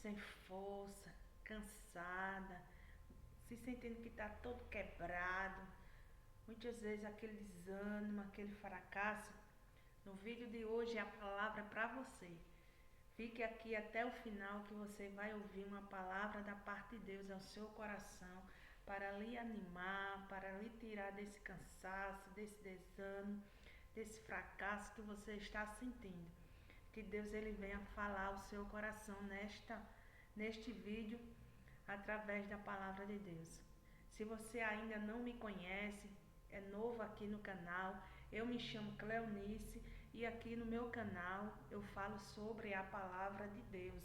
sem força, cansada, se sentindo que está todo quebrado, muitas vezes aquele desânimo, aquele fracasso. No vídeo de hoje a palavra é para você. Fique aqui até o final que você vai ouvir uma palavra da parte de Deus ao seu coração para lhe animar, para lhe tirar desse cansaço, desse desânimo, desse fracasso que você está sentindo. Que Deus ele venha falar ao seu coração neste vídeo através da palavra de Deus. Se você ainda não me conhece, é novo aqui no canal, eu me chamo Cleonice e aqui no meu canal eu falo sobre a palavra de Deus,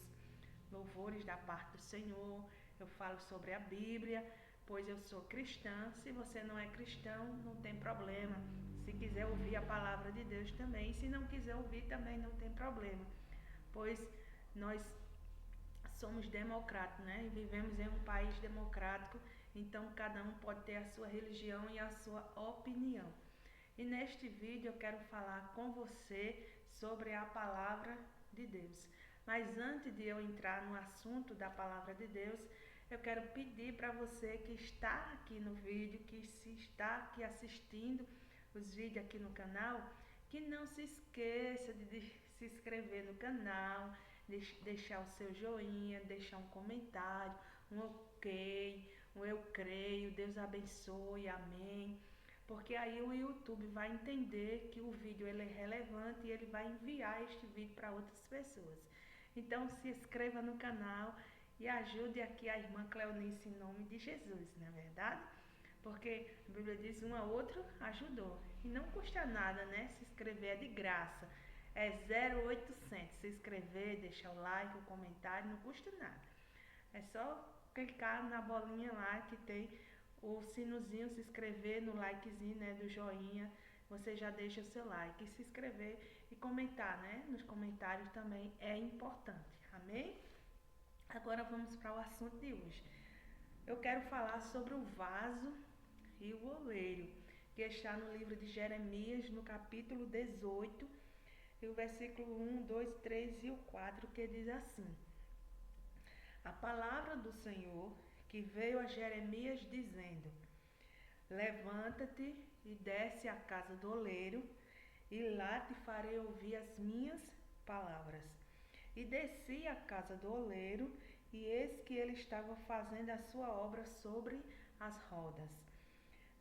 louvores da parte do Senhor, eu falo sobre a Bíblia, pois eu sou cristã. Se você não é cristão, não tem problema. Se quiser ouvir a palavra de Deus também, se não quiser ouvir também não tem problema, pois nós somos democráticos, né? E vivemos em um país democrático, então cada um pode ter a sua religião e a sua opinião. E neste vídeo eu quero falar com você sobre a palavra de Deus. Mas antes de eu entrar no assunto da palavra de Deus, eu quero pedir para você que está aqui no vídeo, que se está aqui assistindo os vídeos aqui no canal, que não se esqueça de se inscrever no canal, deixar o seu joinha, deixar um comentário, um ok, um eu creio, Deus abençoe, amém. Porque aí o YouTube vai entender que o vídeo ele é relevante e ele vai enviar este vídeo para outras pessoas. Então se inscreva no canal e ajude aqui a irmã Cleonice em nome de Jesus, não é verdade? Porque a Bíblia diz um a outro ajudou. E não custa nada, né? Se inscrever é de graça. É 0800 se inscrever, deixar o like, o comentário, não custa nada. É só clicar na bolinha lá que tem o sinozinho, se inscrever no likezinho, né, do joinha. Você já deixa o seu like, e se inscrever e comentar, né? Nos comentários também é importante. Amém? Agora vamos para o assunto de hoje. Eu quero falar sobre o vaso e o oleiro, que está no livro de Jeremias, no capítulo 18, e o versículo 1, 2, 3 e o 4, que diz assim: a palavra do Senhor que veio a Jeremias dizendo: levanta-te e desce à casa do oleiro, e lá te farei ouvir as minhas palavras. E desci à casa do oleiro, e eis que ele estava fazendo a sua obra sobre as rodas.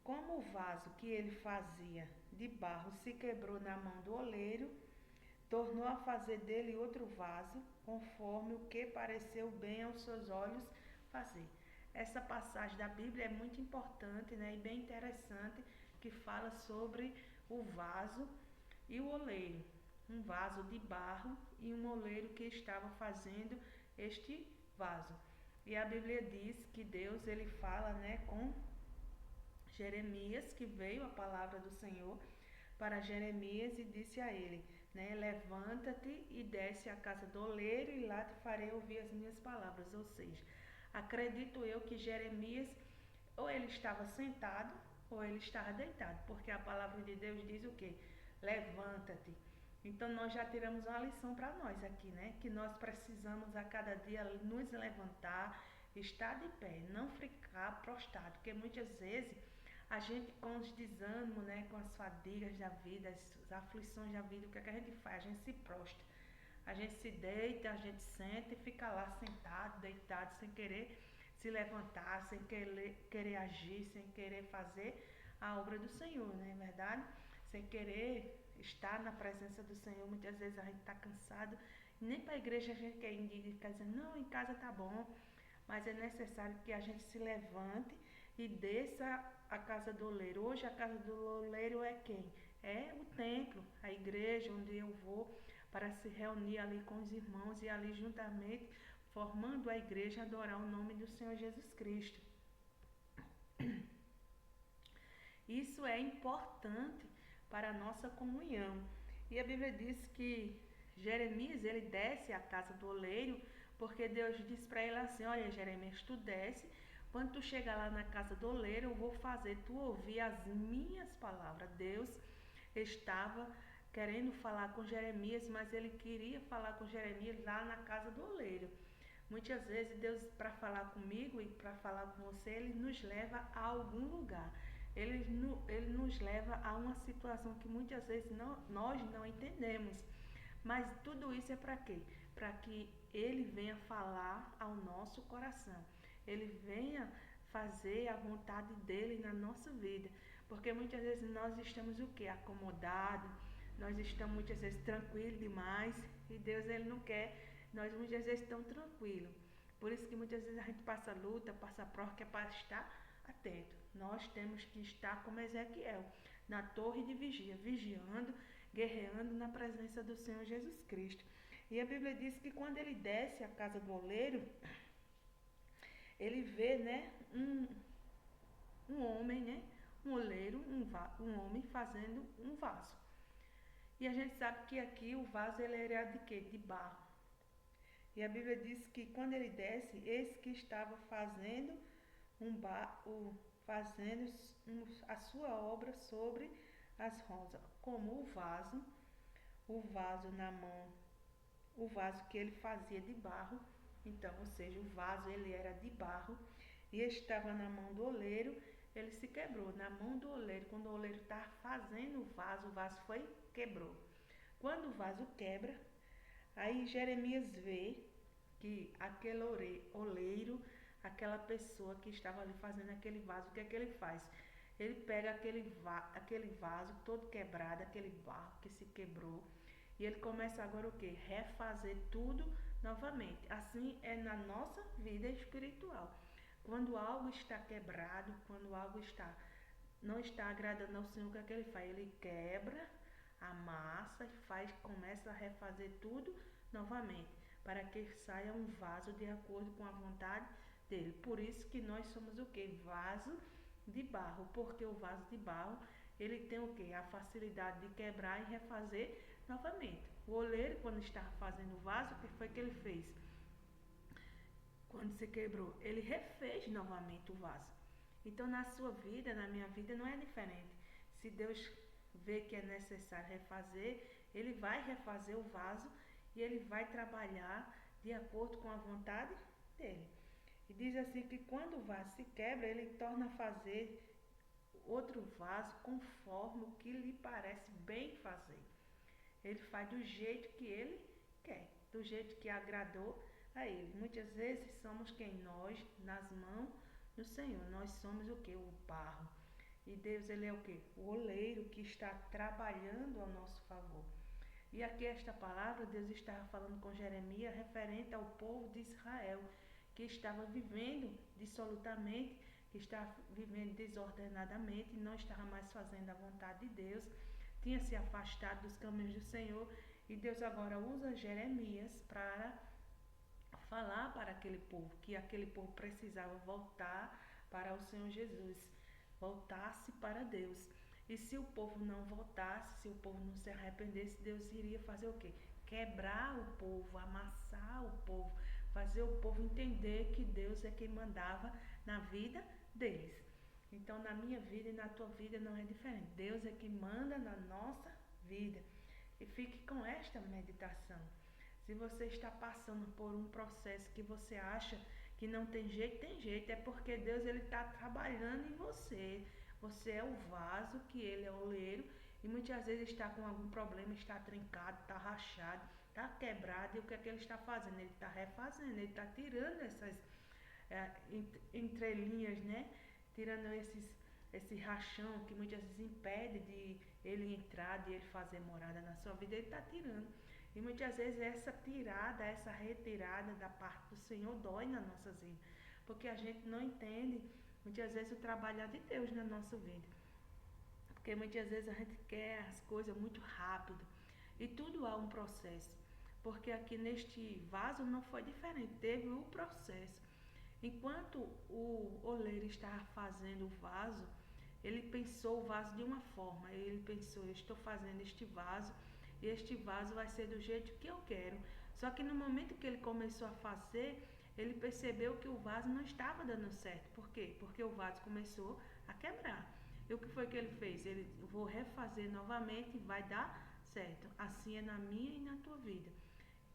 Como o vaso que ele fazia de barro se quebrou na mão do oleiro, tornou a fazer dele outro vaso, conforme o que pareceu bem aos seus olhos fazer. Essa passagem da Bíblia é muito importante, né, e bem interessante, que fala sobre o vaso e o oleiro. Um vaso de barro e um oleiro que estava fazendo este vaso. E a Bíblia diz que Deus ele fala, né, com Jeremias, que veio a palavra do Senhor para Jeremias e disse a ele, né, levanta-te e desce à casa do oleiro e lá te farei ouvir as minhas palavras. Ou seja, acredito eu que Jeremias ou ele estava sentado ou ele estava deitado, porque a palavra de Deus diz o quê? Levanta-te. Então nós já tiramos uma lição para nós aqui, né? Que nós precisamos a cada dia nos levantar, estar de pé, não ficar prostrado, porque muitas vezes a gente com os desânimos, né, com as fadigas da vida, as aflições da vida, o que é que a gente faz? A gente se prostra. A gente se deita, a gente senta e fica lá sentado, deitado, sem querer se levantar, sem querer agir, sem querer fazer a obra do Senhor, não é verdade? Sem querer estar na presença do Senhor. Muitas vezes a gente está cansado, nem para a igreja a gente quer ir e ficar dizendo, não, em casa tá bom. Mas é necessário que a gente se levante e desça a casa do oleiro. Hoje a casa do oleiro é quem? É o templo, a igreja onde eu vou para se reunir ali com os irmãos e ali juntamente, formando a igreja, adorar o nome do Senhor Jesus Cristo. Isso é importante para a nossa comunhão. E a Bíblia diz que Jeremias, ele desce à casa do oleiro, porque Deus disse para ele assim, olha Jeremias, tu desce, quando tu chegar lá na casa do oleiro, eu vou fazer tu ouvir as minhas palavras. Deus estava querendo falar com Jeremias, mas ele queria falar com Jeremias lá na casa do oleiro. Muitas vezes Deus, para falar comigo e para falar com você, Ele nos leva a algum lugar. Ele nos leva a uma situação que muitas vezes nós não entendemos. Mas tudo isso é para quê? Para que Ele venha falar ao nosso coração. Ele venha fazer a vontade dEle na nossa vida. Porque muitas vezes nós estamos o quê? Acomodados, nós estamos muitas vezes tranquilos demais e Deus ele não quer nós muitas vezes tão tranquilos. Por isso que muitas vezes a gente passa luta, passa prova, que é para estar atento. Nós temos que estar como Ezequiel, na torre de vigia, vigiando, guerreando na presença do Senhor Jesus Cristo. E a Bíblia diz que quando ele desce à casa do oleiro, ele vê, né, um homem, né, um oleiro, um homem fazendo um vaso. E a gente sabe que aqui o vaso ele era de quê? De barro. E a Bíblia diz que quando ele desce, esse que estava fazendo a sua obra sobre as rosas, como o vaso na mão, o vaso que ele fazia de barro. Então, ou seja, o vaso ele era de barro e estava na mão do oleiro, ele se quebrou. Na mão do oleiro, quando o oleiro estava fazendo o vaso foi quebrou. Quando o vaso quebra, aí Jeremias vê que aquele oleiro, aquela pessoa que estava ali fazendo aquele vaso, o que é que ele faz? Ele pega aquele vaso todo quebrado, aquele barro que se quebrou, e ele começa agora o que? Refazer tudo novamente. Assim é na nossa vida espiritual. Quando algo está quebrado, quando algo não está agradando ao Senhor, o que é que ele faz? Ele quebra, amassa e começa a refazer tudo novamente, para que saia um vaso de acordo com a vontade dele. Por isso que nós somos o que? Vaso de barro, porque o vaso de barro, ele tem o que? A facilidade de quebrar e refazer novamente. O oleiro, quando estava fazendo o vaso, o que foi que ele fez? Quando se quebrou, ele refez novamente o vaso. Então, na sua vida, na minha vida, não é diferente. Se Deus vê que é necessário refazer, ele vai refazer o vaso e ele vai trabalhar de acordo com a vontade dele. E diz assim que quando o vaso se quebra, ele torna a fazer outro vaso conforme o que lhe parece bem fazer. Ele faz do jeito que ele quer, do jeito que agradou a ele. Muitas vezes somos quem? Nós, nas mãos do Senhor. Nós somos o que? O barro. E Deus, ele é o que? O oleiro que está trabalhando ao nosso favor. E aqui esta palavra, Deus estava falando com Jeremias referente ao povo de Israel, que estava vivendo dissolutamente, que estava vivendo desordenadamente, não estava mais fazendo a vontade de Deus, tinha se afastado dos caminhos do Senhor, e Deus agora usa Jeremias para falar para aquele povo, que aquele povo precisava voltar para o Senhor Jesus, voltasse para Deus. E se o povo não voltasse, se o povo não se arrependesse, Deus iria fazer o quê? Quebrar o povo, amassar o povo, fazer o povo entender que Deus é quem mandava na vida deles. Então, na minha vida e na tua vida não é diferente. Deus é quem manda na nossa vida. E fique com esta meditação. Se você está passando por um processo que você acha que não tem jeito, tem jeito. É porque Deus ele está trabalhando em você. Você é o vaso, que ele é o oleiro. E muitas vezes está com algum problema, está trincado, está rachado, está quebrado. E o que é que ele está fazendo? Ele está refazendo, ele está tirando essas entrelinhas, né? Tirando esse rachão que muitas vezes impede de ele entrar, de ele fazer morada na sua vida, ele está tirando. E muitas vezes essa tirada, essa retirada da parte do Senhor dói na nossas vidas, porque a gente não entende muitas vezes o trabalhar de Deus na nossa vida. Porque muitas vezes a gente quer as coisas muito rápido e tudo há um processo. Porque aqui neste vaso não foi diferente, teve o processo. Enquanto o oleiro estava fazendo o vaso, ele pensou o vaso de uma forma. Ele pensou, eu estou fazendo este vaso e este vaso vai ser do jeito que eu quero. Só que no momento que ele começou a fazer, ele percebeu que o vaso não estava dando certo. Por quê? Porque o vaso começou a quebrar. E o que foi que ele fez? Ele, vou refazer novamente e vai dar certo. Assim é na minha e na tua vida.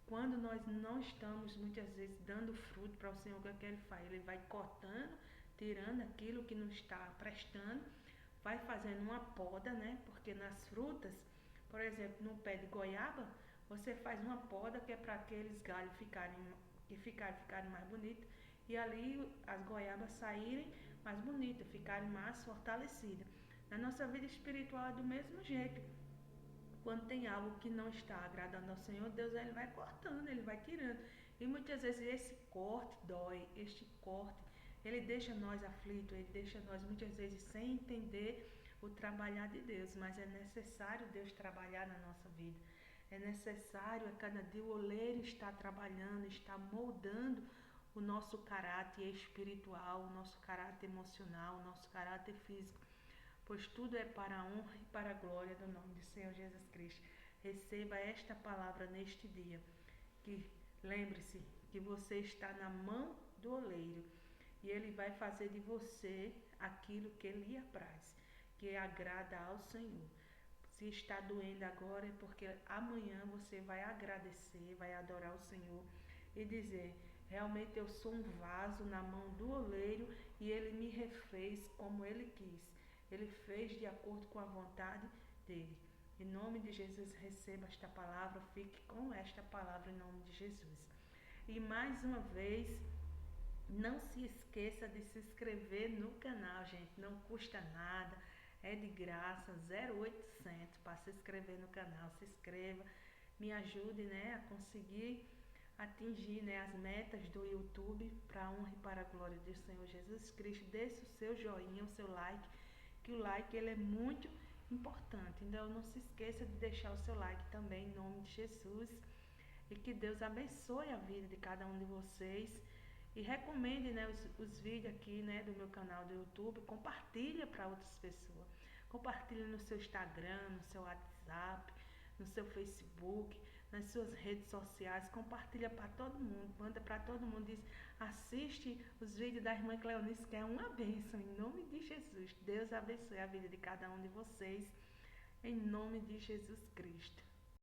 quando nós não estamos muitas vezes dando fruto para o Senhor, o que ele faz? Ele vai cortando, tirando aquilo que não está prestando, vai fazendo uma poda, né? Porque nas frutas, por exemplo, no pé de goiaba, você faz uma poda que é para aqueles galhos ficarem mais bonitos e ali as goiabas saírem mais bonitas, ficarem mais fortalecidas. Na nossa vida espiritual é do mesmo jeito. Quando tem algo que não está agradando ao Senhor, Deus ele vai cortando, ele vai tirando. E muitas vezes esse corte dói, este corte, ele deixa nós aflitos, ele deixa nós muitas vezes sem entender o trabalhar de Deus. Mas é necessário Deus trabalhar na nossa vida. É necessário a cada dia o oleiro estar trabalhando, estar moldando o nosso caráter espiritual, o nosso caráter emocional, o nosso caráter físico, pois tudo é para a honra e para a glória do nome do Senhor Jesus Cristo. Receba esta palavra neste dia, que lembre-se que você está na mão do oleiro e ele vai fazer de você aquilo que lhe apraz, que agrada ao Senhor. Se está doendo agora é porque amanhã você vai agradecer, vai adorar o Senhor e dizer: realmente eu sou um vaso na mão do oleiro e ele me refez como ele quis. Ele fez de acordo com a vontade dele. Em nome de Jesus, receba esta palavra, fique com esta palavra em nome de Jesus. E mais uma vez, não se esqueça de se inscrever no canal, gente, não custa nada, é de graça, 0800 para se inscrever no canal. Se inscreva, me ajude, né, a conseguir atingir, né, as metas do YouTube para a honra e para a glória do Senhor Jesus Cristo. Deixe o seu joinha, o seu like, que o like ele é muito importante. Então não se esqueça de deixar o seu like também em nome de Jesus. E que Deus abençoe a vida de cada um de vocês. E recomende, né, os vídeos aqui, né, do meu canal do YouTube. Compartilha para outras pessoas. Compartilha no seu Instagram, no seu WhatsApp, no seu Facebook, nas suas redes sociais. Compartilha para todo mundo. Manda para todo mundo. Diz: assiste os vídeos da irmã Cleonice, que é uma bênção. Em nome de Jesus. Deus abençoe a vida de cada um de vocês. Em nome de Jesus Cristo.